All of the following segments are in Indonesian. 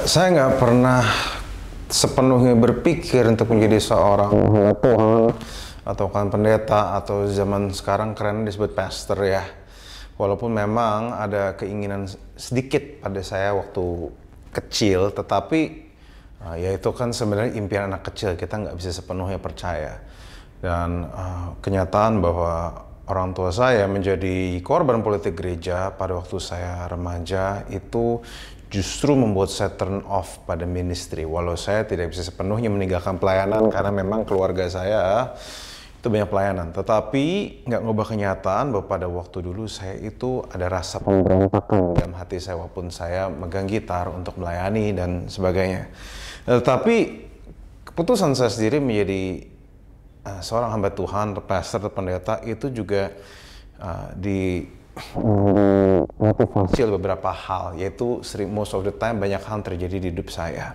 Saya nggak pernah sepenuhnya berpikir untuk menjadi seorang Tuhan atau kan pendeta, atau zaman sekarang keren disebut pastor ya. Walaupun memang ada keinginan sedikit pada saya waktu kecil, tetapi ya itu kan sebenarnya impian anak kecil, kita nggak bisa sepenuhnya percaya. Dan kenyataan bahwa orang tua saya menjadi korban politik gereja pada waktu saya remaja itu justru membuat saya turn off pada ministry. Walau saya tidak bisa sepenuhnya meninggalkan pelayanan karena memang keluarga saya itu banyak pelayanan. Tetapi nggak ngubah kenyataan bahwa pada waktu dulu saya itu ada rasa pemberontakan dalam hati saya walaupun saya megang gitar untuk melayani dan sebagainya. Tetapi keputusan saya sendiri menjadi seorang hamba Tuhan, pastor, pendeta itu juga motivasi beberapa hal, yaitu most of the time banyak hal terjadi di hidup saya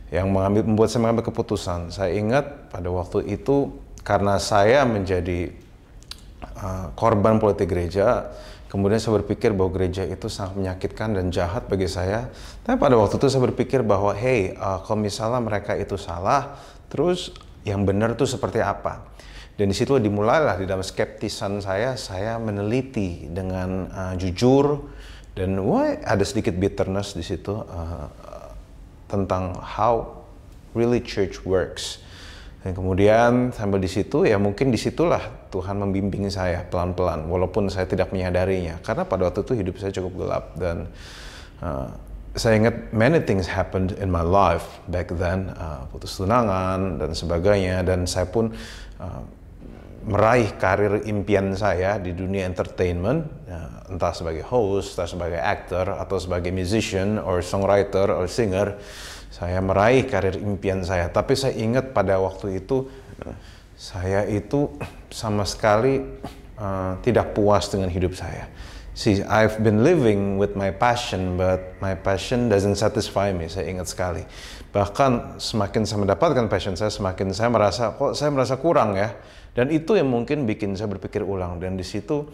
yang membuat saya mengambil keputusan. Saya ingat pada waktu itu karena saya menjadi korban politik gereja, kemudian saya berpikir bahwa gereja itu sangat menyakitkan dan jahat bagi saya. Tapi pada waktu itu saya berpikir bahwa kalau misalnya mereka itu salah, terus yang benar itu seperti apa? Dan di situ dimulailah di dalam skeptisan saya meneliti dengan jujur, dan ada sedikit bitterness di situ tentang how really church works. Dan kemudian sambil di situ ya mungkin disitulah Tuhan membimbing saya pelan-pelan, walaupun saya tidak menyadarinya, karena pada waktu itu hidup saya cukup gelap. Dan saya ingat many things happened in my life back then, putus tunangan dan sebagainya, dan saya pun meraih karir impian saya di dunia entertainment, entah sebagai host, entah sebagai actor, atau sebagai musician, or songwriter, or singer. Saya meraih karir impian saya, tapi saya ingat pada waktu itu saya itu sama sekali tidak puas dengan hidup saya. See, I've been living with my passion, but my passion doesn't satisfy me. Saya ingat sekali. Bahkan semakin saya mendapatkan passion saya, semakin saya merasa kurang ya. Dan itu yang mungkin bikin saya berpikir ulang. Dan di situ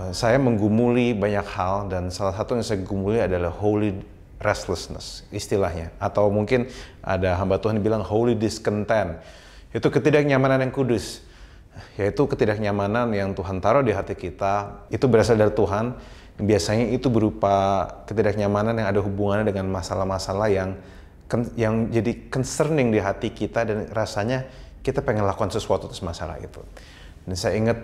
saya menggumuli banyak hal, dan salah satu yang saya gumuli adalah holy restlessness istilahnya. Atau mungkin ada hamba Tuhan yang bilang holy discontent. Itu ketidaknyamanan yang kudus. Yaitu ketidaknyamanan yang Tuhan taruh di hati kita, itu berasal dari Tuhan. Biasanya itu berupa ketidaknyamanan yang ada hubungannya dengan masalah-masalah yang jadi concerning di hati kita, dan rasanya kita pengen lakukan sesuatu atas masalah itu. Dan saya ingat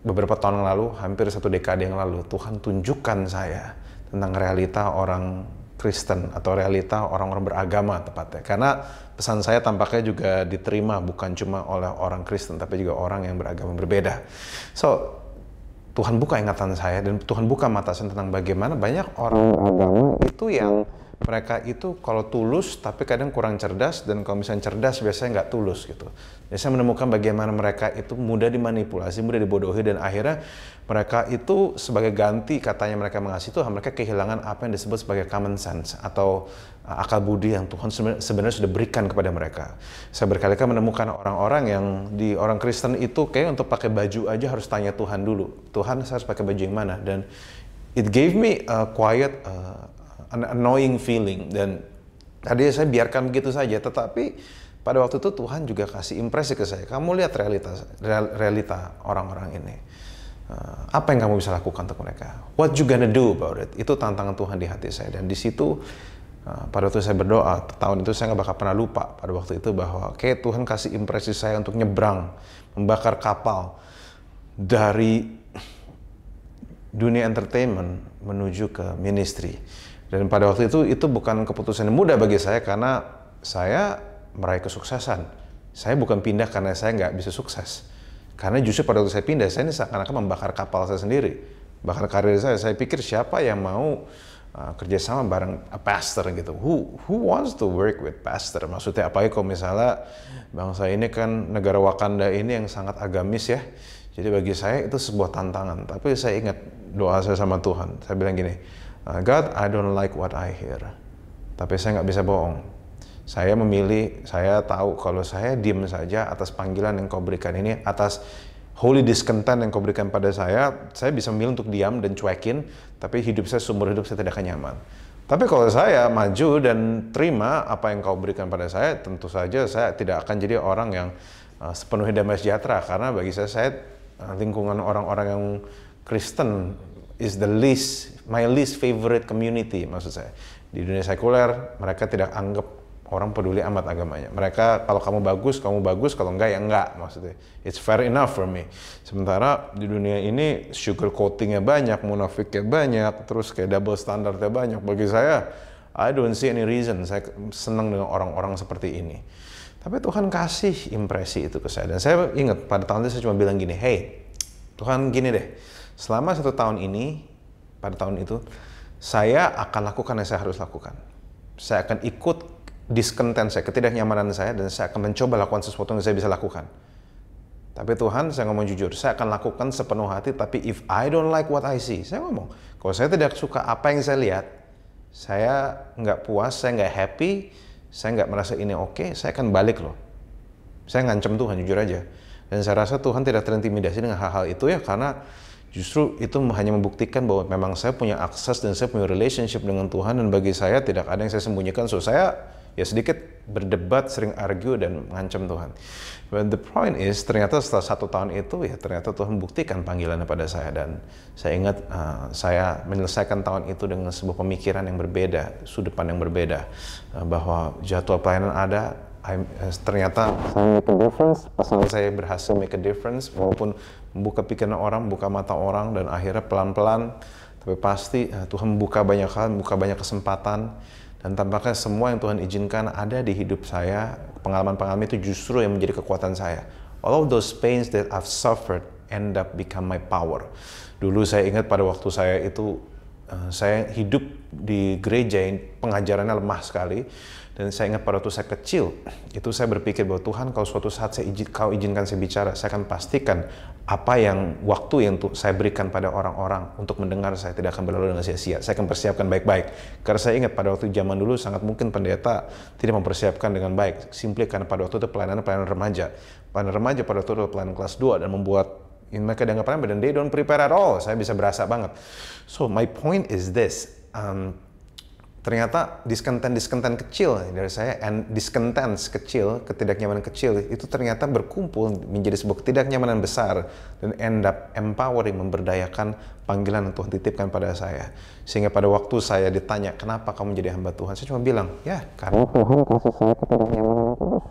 beberapa tahun yang lalu, hampir 1 dekade yang lalu, Tuhan tunjukkan saya tentang realita orang Kristen atau realita orang-orang beragama tepatnya. Karena pesan saya tampaknya juga diterima bukan cuma oleh orang Kristen, tapi juga orang yang beragama berbeda. So, Tuhan buka ingatan saya dan Tuhan buka mata saya tentang bagaimana banyak orang beragama itu yang mereka itu kalau tulus tapi kadang kurang cerdas, dan kalau misalnya cerdas biasanya nggak tulus gitu. Jadi saya menemukan bagaimana mereka itu mudah dimanipulasi, mudah dibodohi, dan akhirnya mereka itu sebagai ganti katanya mereka mengasihi Tuhan, mereka kehilangan apa yang disebut sebagai common sense atau akal budi yang Tuhan sebenarnya sudah berikan kepada mereka. Saya berkali-kali menemukan orang-orang yang di orang Kristen itu kayak untuk pakai baju aja harus tanya Tuhan dulu. Tuhan, saya harus pakai baju yang mana? Dan it gave me a quiet an annoying feeling, dan tadi saya biarkan begitu saja. Tetapi pada waktu itu Tuhan juga kasih impresi ke saya, kamu lihat realita orang-orang ini, apa yang kamu bisa lakukan untuk mereka, what you gonna do about it. Itu tantangan Tuhan di hati saya. Dan di situ pada waktu saya berdoa tahun itu, saya nggak bakal pernah lupa pada waktu itu bahwa Tuhan kasih impresi saya untuk nyebrang, membakar kapal dari dunia entertainment menuju ke ministry. Dan pada waktu itu bukan keputusan yang mudah bagi saya, karena saya meraih kesuksesan. Saya bukan pindah karena saya nggak bisa sukses. Karena justru pada waktu saya pindah, saya ini seakan-akan membakar kapal saya sendiri. Bahkan karir saya pikir siapa yang mau kerjasama bareng pastor gitu. Who wants to work with pastor? Maksudnya apalagi kalau misalnya bangsa ini kan negara Wakanda ini yang sangat agamis ya. Jadi bagi saya itu sebuah tantangan. Tapi saya ingat doa saya sama Tuhan. Saya bilang gini, God, I don't like what I hear. Tapi saya nggak bisa bohong. Saya memilih, saya tahu kalau saya diam saja atas panggilan yang kau berikan ini, atas holy discontent yang kau berikan pada saya bisa memilih untuk diam dan cuekin, tapi hidup saya, seumur hidup saya tidak akan nyaman. Tapi kalau saya maju dan terima apa yang kau berikan pada saya, tentu saja saya tidak akan jadi orang yang sepenuhnya damai sejahtera. Karena bagi saya lingkungan orang-orang yang Kristen is my least favorite community, maksud saya. Di dunia sekuler, mereka tidak anggap orang peduli amat agamanya. Mereka kalau kamu bagus, kalau enggak ya enggak, maksudnya. It's fair enough for me. Sementara di dunia ini sugar coatingnya banyak, munafiknya banyak, terus kayak double standardnya banyak. Bagi saya, I don't see any reason. Saya senang dengan orang-orang seperti ini. Tapi Tuhan kasih impresi itu ke saya. Dan saya ingat pada tahun itu saya cuma bilang gini, hey, Tuhan gini deh, selama 1 tahun ini, pada tahun itu, saya akan lakukan yang saya harus lakukan. Saya akan ikut discontent saya, ketidaknyamanan saya, dan saya akan mencoba lakukan sesuatu yang saya bisa lakukan. Tapi Tuhan, saya ngomong jujur, saya akan lakukan sepenuh hati, tapi if I don't like what I see, saya ngomong, kalau saya tidak suka apa yang saya lihat, saya nggak puas, saya nggak happy, saya nggak merasa ini oke, saya akan balik loh. Saya ngancam Tuhan, jujur aja. Dan saya rasa Tuhan tidak terintimidasi dengan hal-hal itu ya, karena justru itu hanya membuktikan bahwa memang saya punya akses dan saya punya relationship dengan Tuhan, dan bagi saya tidak ada yang saya sembunyikan. So saya ya sedikit berdebat, sering argue dan mengancam Tuhan. But the point is, ternyata setelah 1 tahun itu ya ternyata Tuhan buktikan panggilannya pada saya, dan saya ingat saya menyelesaikan tahun itu dengan sebuah pemikiran yang berbeda, sudut pandang yang berbeda, bahwa jadwal pelayanan ada. Ternyata saya make a difference, pasangan saya berhasil make a difference, walaupun membuka pikiran orang, buka mata orang, dan akhirnya pelan-pelan tapi pasti Tuhan membuka banyak hal, membuka banyak kesempatan. Dan tampaknya semua yang Tuhan izinkan ada di hidup saya, pengalaman-pengalaman itu justru yang menjadi kekuatan saya. All of those pains that I've suffered end up become my power. Dulu saya ingat pada waktu saya itu, saya hidup di gereja yang pengajarannya lemah sekali. Dan saya ingat pada waktu saya kecil, itu saya berpikir bahwa Tuhan, kalau suatu saat kau izinkan saya bicara, saya akan pastikan apa yang waktu yang saya berikan pada orang-orang untuk mendengar saya tidak akan berlalu dengan sia-sia. Saya akan persiapkan baik-baik. Karena saya ingat pada waktu zaman dulu sangat mungkin pendeta tidak mempersiapkan dengan baik. Simply karena pada waktu itu pelayanan remaja. Pelayanan remaja pada waktu itu pelayanan kelas 2 dan membuat mereka dianggap remeh dan they don't prepare at all. Saya bisa berasa banget. So my point is this. Ternyata discontent kecil dari saya, and discontents kecil, ketidaknyamanan kecil, itu ternyata berkumpul menjadi sebuah ketidaknyamanan besar dan end up empowering, memberdayakan panggilan yang Tuhan titipkan pada saya. Sehingga pada waktu saya ditanya, kenapa kamu jadi hamba Tuhan? Saya cuma bilang, ya karena Tuhan kasih saya ketidaknyamanan terus.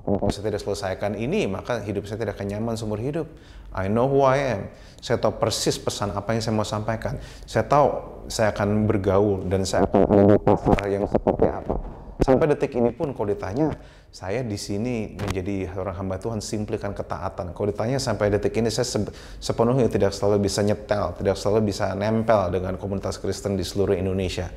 Kalau saya tidak selesaikan ini, maka hidup saya tidak akan nyaman seumur hidup. I know who I am. Saya tahu persis pesan apa yang saya mau sampaikan. Saya tahu saya akan bergaul dan saya akan ada di pasar yang seperti apa. Sampai detik ini pun kalau ditanya, saya di sini menjadi orang hamba Tuhan simplikan ketaatan. Kalau ditanya sampai detik ini, saya sepenuhnya tidak selalu bisa nyetel, tidak selalu bisa nempel dengan komunitas Kristen di seluruh Indonesia.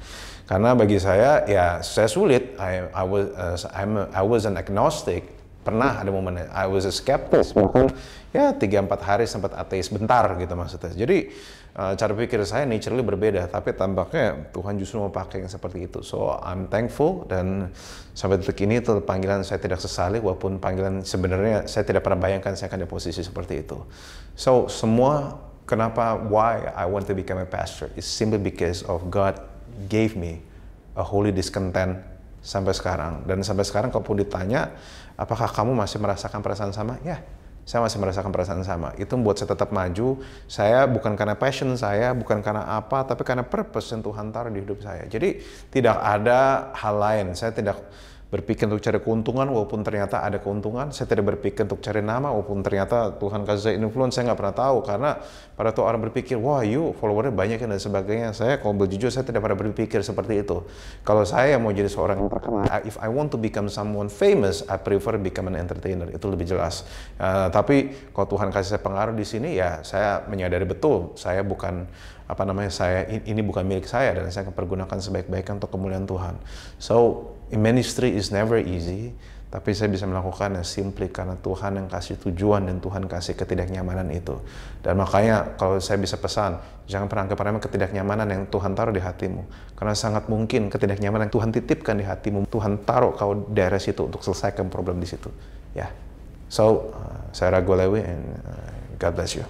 Karena bagi saya, ya saya sulit. I was an agnostic. Pernah ada momen I was a skeptic, bahkan ya 3-4 hari sempat ateis bentar gitu maksudnya. Jadi cara pikir saya naturally berbeda, tapi tampaknya Tuhan justru mau pakai yang seperti itu. So I'm thankful, dan sampai detik ini itu panggilan saya tidak sesali, walaupun panggilan sebenarnya saya tidak pernah bayangkan saya akan di posisi seperti itu. So semua why I want to become a pastor is simply because of God gave me a holy discontent sampai sekarang. Dan sampai sekarang kalaupun ditanya, apakah kamu masih merasakan perasaan sama? Ya, saya masih merasakan perasaan sama. Itu membuat saya tetap maju. Saya bukan karena passion saya, bukan karena apa, tapi karena purpose yang Tuhan taruh di hidup saya. Jadi tidak ada hal lain. Saya tidak berpikir untuk cari keuntungan, walaupun ternyata ada keuntungan. Saya tidak berpikir untuk cari nama, walaupun ternyata Tuhan kasih influence, saya nggak pernah tahu. Karena pada tuh orang berpikir, wah followernya banyak dan sebagainya. Saya kalau berjujur, saya tidak pernah berpikir seperti itu. Kalau saya mau jadi seorang yang terkenal, if I want to become someone famous, I prefer become an entertainer. Itu lebih jelas. Tapi kalau Tuhan kasih saya pengaruh di sini, ya saya menyadari betul, saya bukan ini bukan milik saya, dan saya akan pergunakan sebaik-baiknya untuk kemuliaan Tuhan. So ministry is never easy, tapi saya bisa melakukannya simply karena Tuhan yang kasih tujuan dan Tuhan kasih ketidaknyamanan itu. Dan makanya kalau saya bisa pesan, jangan pernah anggap remeh ketidaknyamanan yang Tuhan taruh di hatimu, karena sangat mungkin ketidaknyamanan yang Tuhan titipkan di hatimu, Tuhan taruh kau di daerah situ untuk selesaikan problem di situ. Ya, so saya Rago Lewi, and God bless you.